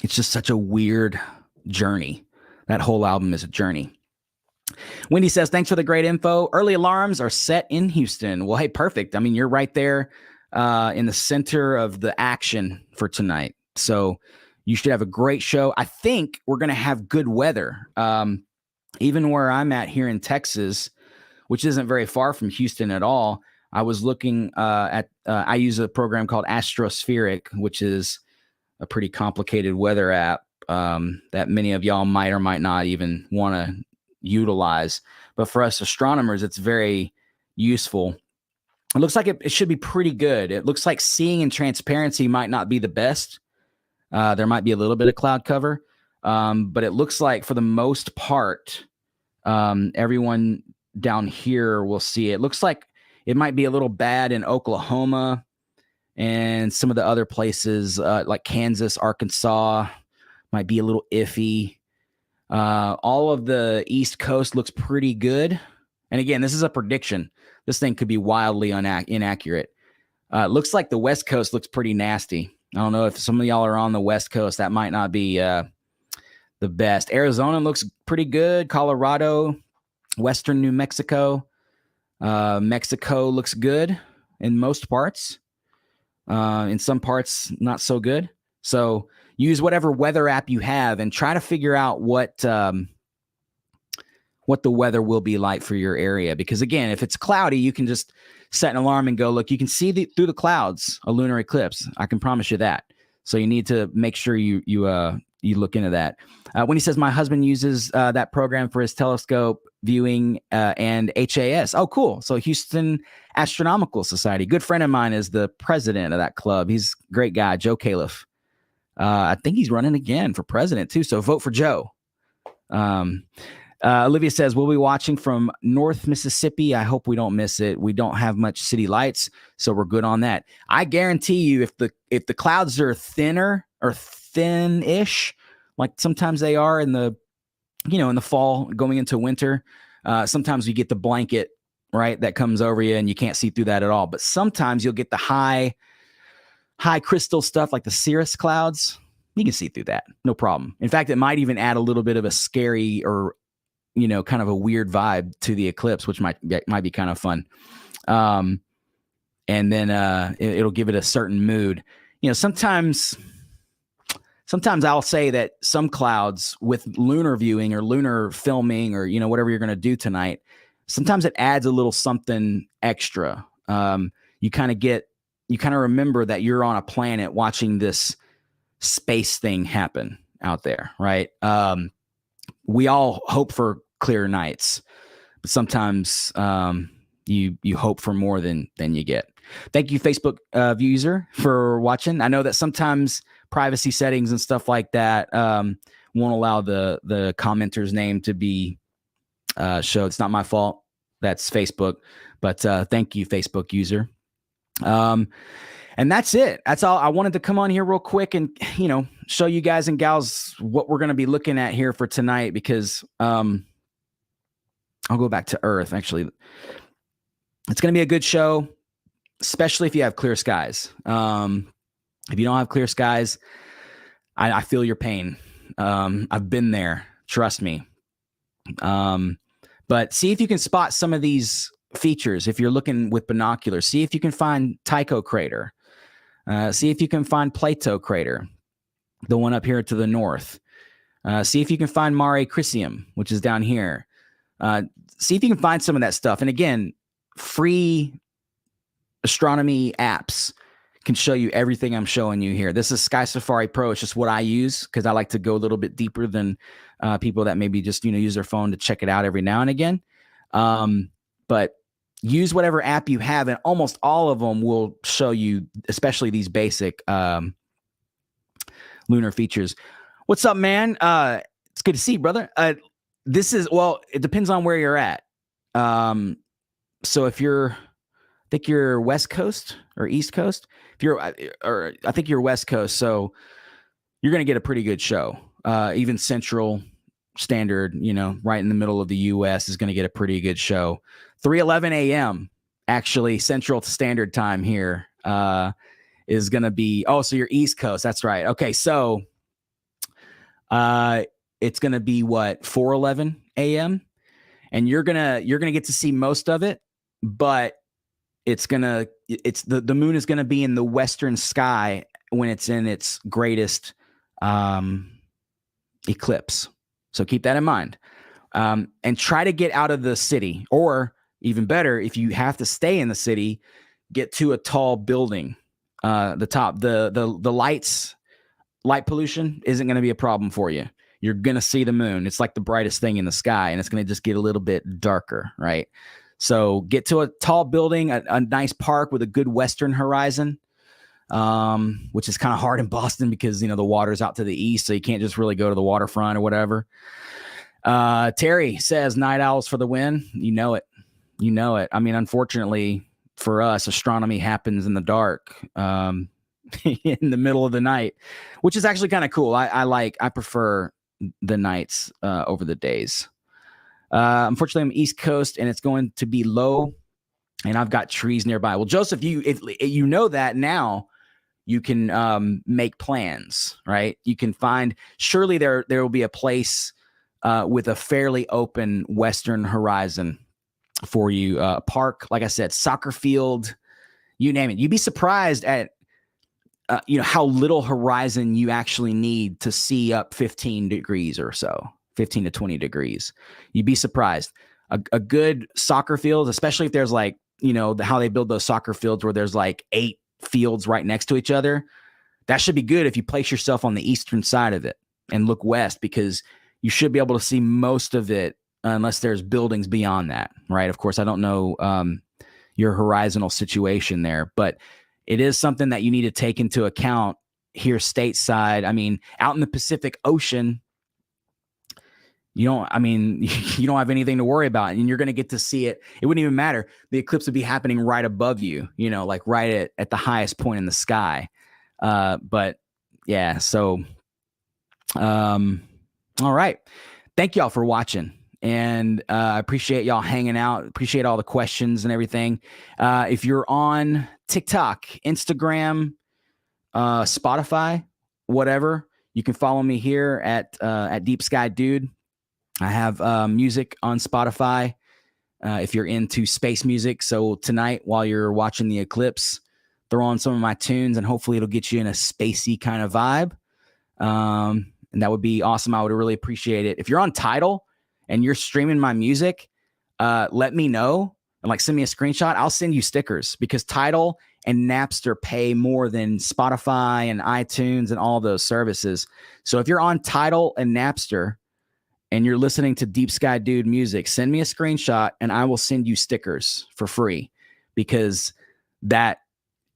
It's just such a weird journey. That whole album is a journey. Wendy says, thanks for the great info. Early alarms are set in Houston. Well, hey, perfect. I mean, you're right there in the center of the action for tonight. So you should have a great show. I think we're going to have good weather. Even where I'm at here in Texas, which isn't very far from Houston at all, I was looking I use a program called Astrospheric, which is a pretty complicated weather app that many of y'all might or might not even want to utilize. But for us astronomers, it's very useful. It looks like it should be pretty good. It looks like seeing in transparency might not be the best. There might be a little bit of cloud cover, but it looks like for the most part, everyone down here will see it. It looks like it might be a little bad in Oklahoma and some of the other places like Kansas, Arkansas might be a little iffy. All of the East Coast looks pretty good. And again, this is a prediction. This thing could be wildly inaccurate. Looks like the West Coast looks pretty nasty. I don't know if some of y'all are on the West Coast. That might not be the best. Arizona looks pretty good. Colorado, Western New Mexico. Mexico looks good in most parts. In some parts, not so good. So use whatever weather app you have and try to figure out what the weather will be like for your area. Because again, if it's cloudy, you can just set an alarm and go, look, you can see through the clouds a lunar eclipse. I can promise you that. So you need to make sure you look into that. When he says my husband uses that program for his telescope viewing and HAS. Oh, cool. So Houston Astronomical Society. Good friend of mine is the president of that club. He's a great guy, Joe Califf. I think he's running again for president too. So vote for Joe. Olivia says, we'll be watching from North Mississippi. I hope we don't miss it. We don't have much city lights, so we're good on that. I guarantee you if the clouds are thinner or thin-ish, like sometimes they are in the fall going into winter, sometimes you get the blanket, right, that comes over you and you can't see through that at all. But sometimes you'll get the high crystal stuff like the cirrus clouds. You can see through that, no problem. In fact, it might even add a little bit of a scary or kind of a weird vibe to the eclipse, which might be kind of fun. And then it'll give it a certain mood. Sometimes I'll say that some clouds with lunar viewing or lunar filming or, whatever you're going to do tonight, sometimes it adds a little something extra. You kind of remember that you're on a planet watching this space thing happen out there, right? We all hope for clear nights, but sometimes you hope for more than you get. Thank you, Facebook user, for watching. I know that sometimes privacy settings and stuff like that won't allow the commenter's name to be showed. It's not my fault. That's Facebook. But thank you, Facebook user. And that's it. That's all. I wanted to come on here real quick and, show you guys and gals what we're going to be looking at here for tonight, because I'll go back to Earth. Actually, it's going to be a good show, especially if you have clear skies. If you don't have clear skies, I feel your pain. I've been there. Trust me. But see if you can spot some of these features. If you're looking with binoculars, see if you can find Tycho crater. See if you can find Plato crater, the one up here to the north. See if you can find Mare Crisium, which is down here. See if you can find some of that stuff. And again, free astronomy apps can show you everything I'm showing you here. This is Sky Safari Pro. It's just what I use because I like to go a little bit deeper than people that maybe just use their phone to check it out every now and again. But use whatever app you have, and almost all of them will show you, especially these basic lunar features. What's up, man? It's good to see you, brother. It depends on where you're at. So if I think you're West Coast or East Coast. I think you're West Coast, so you're going to get a pretty good show. Even Central Standard, right in the middle of the U.S. is going to get a pretty good show. 3:11 a.m. actually Central Standard Time here is going to be. Oh, so you're East Coast. That's right. Okay, so it's going to be what 4:11 a.m. and you're gonna get to see most of it, but the moon is gonna be in the western sky when it's in its greatest eclipse. So keep that in mind, and try to get out of the city, or even better, if you have to stay in the city, get to a tall building. The top, the light pollution isn't going to be a problem for you. You're going to see the moon. It's like the brightest thing in the sky, and it's going to just get a little bit darker, right? So get to a tall building, a nice park with a good western horizon, which is kind of hard in Boston because, the water's out to the east, so you can't just really go to the waterfront or whatever. Terry says night owls for the win. You know it. I mean, unfortunately for us, astronomy happens in the dark, in the middle of the night, which is actually kind of cool. I prefer the nights over the days. Unfortunately, I'm East Coast and it's going to be low and I've got trees nearby. Well, Joseph, if you know that now, you can make plans, right? You can find, surely there will be a place with a fairly open western horizon for you. A park, like I said, soccer field, you name it. You'd be surprised at how little horizon you actually need to see up 15 degrees or so, 15 to 20 degrees. You'd be surprised. A good soccer field, especially if there's like, how they build those soccer fields where there's like 8 fields right next to each other. That should be good if you place yourself on the eastern side of it and look west, because you should be able to see most of it unless there's buildings beyond that, right? Of course, I don't know your horizontal situation there, but it is something that you need to take into account here stateside. I mean, out in the Pacific Ocean, you don't have anything to worry about, and you're going to get to see it. It wouldn't even matter. The eclipse would be happening right above you, like right at the highest point in the sky. But yeah, so, all right. Thank y'all for watching. And I appreciate y'all hanging out. Appreciate all the questions and everything. If you're on TikTok, Instagram, Spotify, whatever, you can follow me here at Deep Sky Dude. I have music on Spotify if you're into space music. So tonight, while you're watching the eclipse, throw on some of my tunes, and hopefully it'll get you in a spacey kind of vibe. And that would be awesome. I would really appreciate it. If you're on Tidal and you're streaming my music, let me know and send me a screenshot. I'll send you stickers, because Tidal and Napster pay more than Spotify and iTunes and all those services. So if you're on Tidal and Napster and you're listening to Deep Sky Dude music, send me a screenshot and I will send you stickers for free, because that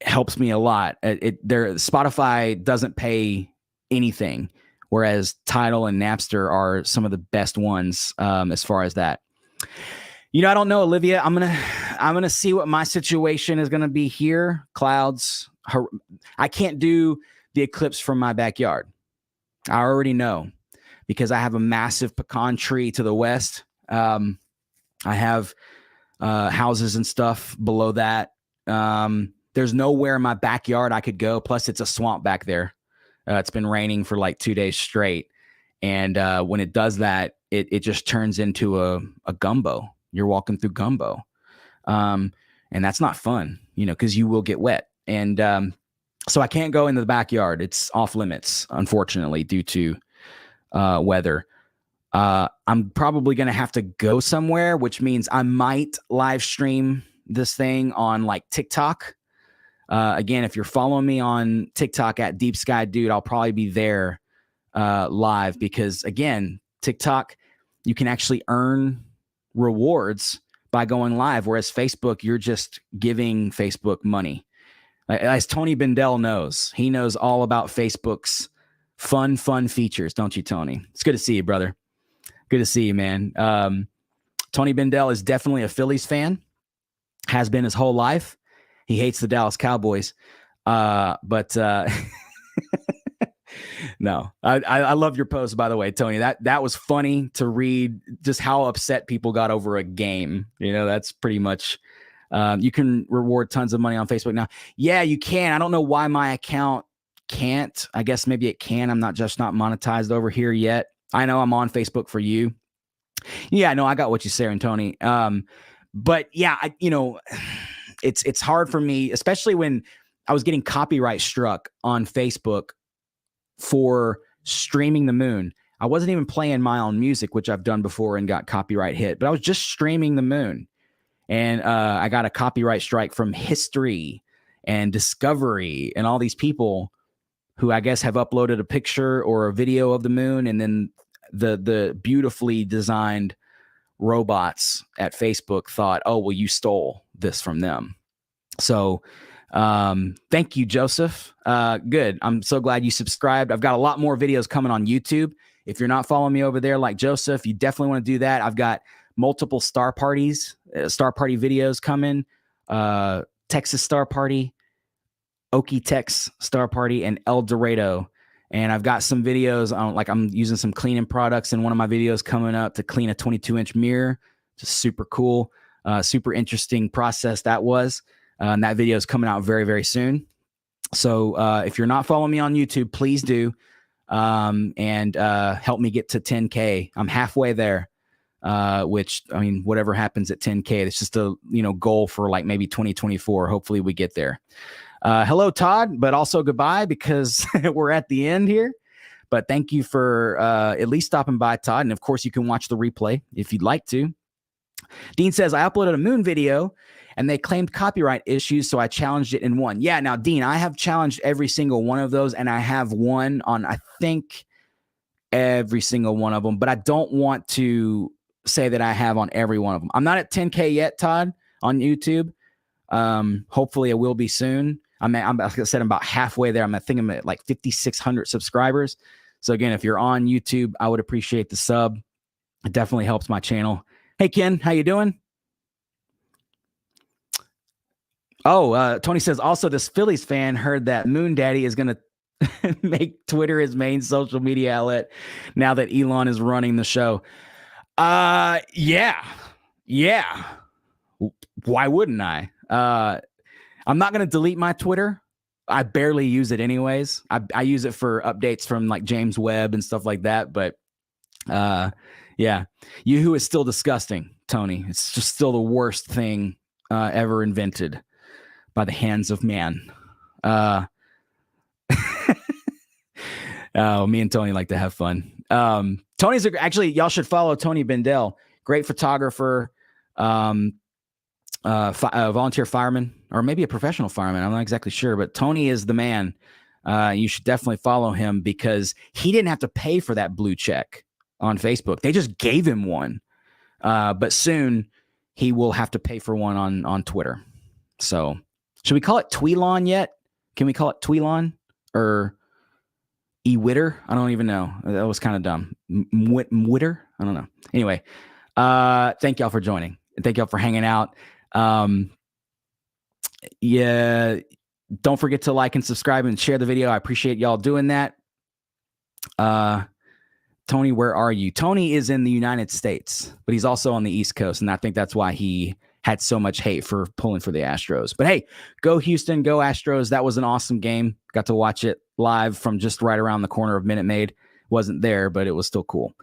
helps me a lot. Spotify doesn't pay anything, whereas Tidal and Napster are some of the best ones as far as that. I don't know, Olivia. I'm gonna see what my situation is gonna be here. Clouds. I can't do the eclipse from my backyard. I already know, because I have a massive pecan tree to the west. I have houses and stuff below that. There's nowhere in my backyard I could go. Plus, it's a swamp back there. It's been raining for like 2 days straight. And when it does that, it just turns into a gumbo. You're walking through gumbo. And that's not fun, because you will get wet. And so I can't go into the backyard. It's off limits, unfortunately, due to weather. I'm probably going to have to go somewhere, which means I might live stream this thing on TikTok. Again, if you're following me on TikTok at Deep Sky Dude, I'll probably be there live, because again, TikTok, you can actually earn rewards by going live, whereas Facebook, you're just giving Facebook money. As Tony Bendel knows, he knows all about Facebook's fun features, don't you, Tony? It's good to see you, brother. Good to see you, man. Tony Bendel is definitely a Phillies fan, has been his whole life. He hates the Dallas Cowboys. But no, I love your post, by the way, Tony. That was funny to read, just how upset people got over a game. That's pretty much, you can reward tons of money on Facebook now. Yeah, you can. I don't know why my account can't. I guess maybe it can. I'm not monetized over here yet. I know I'm on Facebook for you. Yeah, no, I got what you're saying, Tony. But yeah, it's hard for me, especially when I was getting copyright struck on Facebook for streaming the moon. I wasn't even playing my own music, which I've done before and got copyright hit, but I was just streaming the moon. And I got a copyright strike from History and Discovery and all these people who I guess have uploaded a picture or a video of the moon, and then the beautifully designed robots at Facebook thought, oh, well, you stole this from them. So thank you, Joseph. Good. I'm so glad you subscribed. I've got a lot more videos coming on YouTube. If you're not following me over there like Joseph, you definitely want to do that. I've got multiple star party videos coming. Texas Star Party, Okie Tex Star Party, and El Dorado. And I've got some videos on, like, I'm using some cleaning products in one of my videos coming up to clean a 22-inch mirror. Just super cool, super interesting process that was. And that video is coming out very, very soon. So if you're not following me on YouTube, please do. And help me get to 10K. I'm halfway there, which, I mean, whatever happens at 10K, it's just a, goal for like maybe 2024. Hopefully we get there. Hello, Todd, but also goodbye, because we're at the end here. But thank you for at least stopping by, Todd. And of course, you can watch the replay if you'd like to. Dean says, I uploaded a moon video and they claimed copyright issues, so I challenged it and won. Yeah, now, Dean, I have challenged every single one of those, and I have won on, I think, every single one of them. But I don't want to say that I have on every one of them. I'm not at 10K yet, Todd, on YouTube. Hopefully it will be soon. I'm like I said, I'm about halfway there. I think I'm at like 5,600 subscribers. So again, if you're on YouTube, I would appreciate the sub. It definitely helps my channel. Hey, Ken, how you doing? Oh, Tony says, also, this Phillies fan heard that Moon Daddy is going to make Twitter his main social media outlet now that Elon is running the show. Yeah. Why wouldn't I? I'm not going to delete my Twitter. I barely use it anyways. I use it for updates from like James Webb and stuff like that. But yeah, Yahoo is still disgusting, Tony. It's just still the worst thing ever invented by the hands of man. Oh, me and Tony like to have fun. Tony's actually, y'all should follow Tony Bendel. Great photographer, volunteer fireman, or maybe a professional fireman. I'm not exactly sure, but Tony is the man. You should definitely follow him, because he didn't have to pay for that blue check on Facebook. They just gave him one. But soon he will have to pay for one on Twitter. So should we call it Tweelon yet? Can we call it Tweelon or Ewitter? I don't even know. That was kind of dumb. Mwitter? I don't know. Anyway, thank y'all for joining. Thank y'all for hanging out. Yeah, don't forget to like and subscribe and share the video. I appreciate y'all doing that. Tony, where are you? Tony is in the United States, but he's also on the East Coast, and I think that's why he had so much hate for pulling for the Astros. But hey, go Houston, go Astros. That was an awesome game. Got to watch it live from just right around the corner of Minute Maid. Wasn't there, but it was still cool.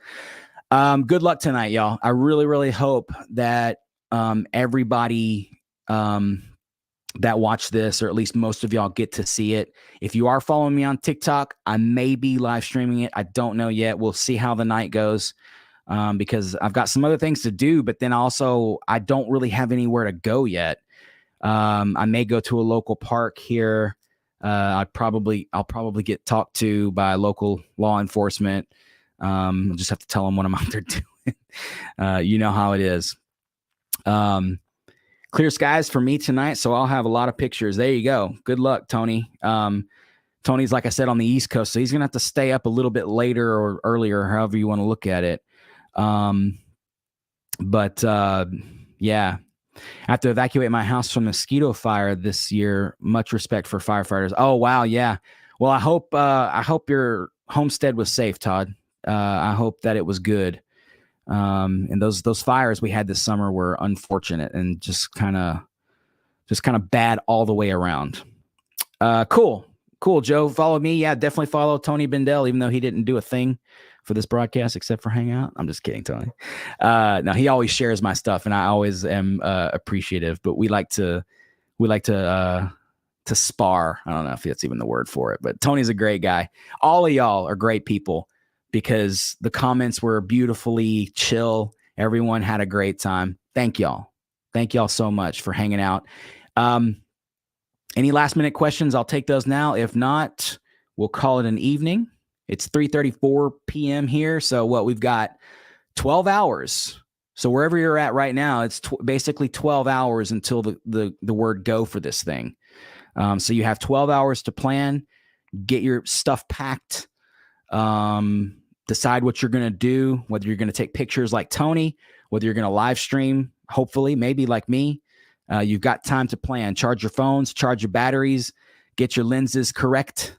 Good luck tonight, y'all. I really, really hope that everybody that watch this, or at least most of y'all, get to see it. If you are following me on TikTok, I may be live streaming it. I don't know yet. We'll see how the night goes, because I've got some other things to do, but then also I don't really have anywhere to go yet. I may go to a local park here. I'll probably get talked to by local law enforcement. I'll just have to tell them what I'm out there doing. You know how it is. Clear skies for me tonight, so I'll have a lot of pictures. There you go. Good luck, Tony. Tony's, like I said, on the East Coast, so he's gonna have to stay up a little bit later or earlier, however you want to look at it. Yeah, I have to evacuate my house from mosquito fire this year. Much respect for firefighters. Oh wow, yeah. Well, I hope your homestead was safe, Todd. I hope that it was good. And those fires we had this summer were unfortunate and just kind of bad all the way around. Cool, Joe. Follow me. Yeah, definitely follow Tony Bendel, even though he didn't do a thing for this broadcast except for hang out. I'm just kidding, Tony. No, he always shares my stuff, and I always am appreciative. But we like to spar. I don't know if that's even the word for it, but Tony's a great guy. All of y'all are great people, because the comments were beautifully chill. Everyone had a great time. Thank y'all. Thank y'all so much for hanging out. Any last minute questions? I'll take those now. If not, we'll call it an evening. It's 3:34 p.m. here. So we've got 12 hours So wherever you're at right now, it's basically 12 hours until the word go for this thing. So you have 12 hours to plan, get your stuff packed, decide what you're going to do, whether you're going to take pictures like Tony, whether you're going to live stream, hopefully, maybe like me. You've got time to plan. Charge your phones, charge your batteries, get your lenses correct.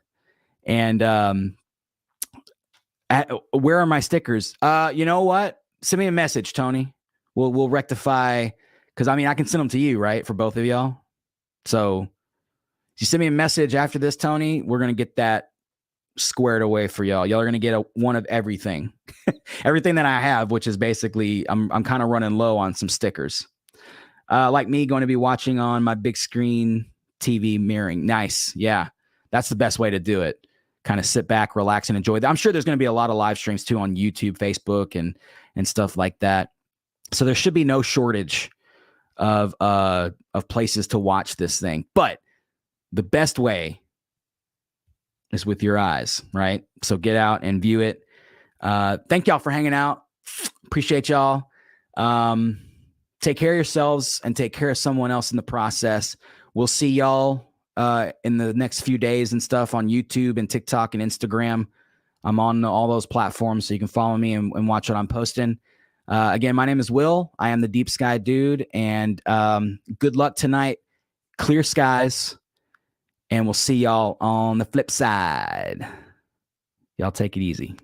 And where are my stickers? You know what? Send me a message, Tony. We'll rectify, because I mean I can send them to you, right? For both of y'all. So if you send me a message after this, Tony, we're gonna get that squared away for y'all. Y'all are gonna get one of everything, everything that I have, which is basically I'm kind of running low on some stickers. Like me, going to be watching on my big screen TV mirroring. Nice, yeah, that's the best way to do it. Kind of sit back, relax, and enjoy that. I'm sure there's going to be a lot of live streams too on YouTube, Facebook, and stuff like that. So there should be no shortage of places to watch this thing. But the best way is with your eyes, right? So get out and view it. Thank y'all for hanging out. Appreciate y'all. Take care of yourselves and take care of someone else in the process. We'll see y'all in the next few days and stuff on YouTube and TikTok and Instagram. I'm on all those platforms, so you can follow me and watch what I'm posting. Again, my name is Will. I am the Deep Sky Dude, and good luck tonight. Clear skies, and we'll see y'all on the flip side. Y'all take it easy.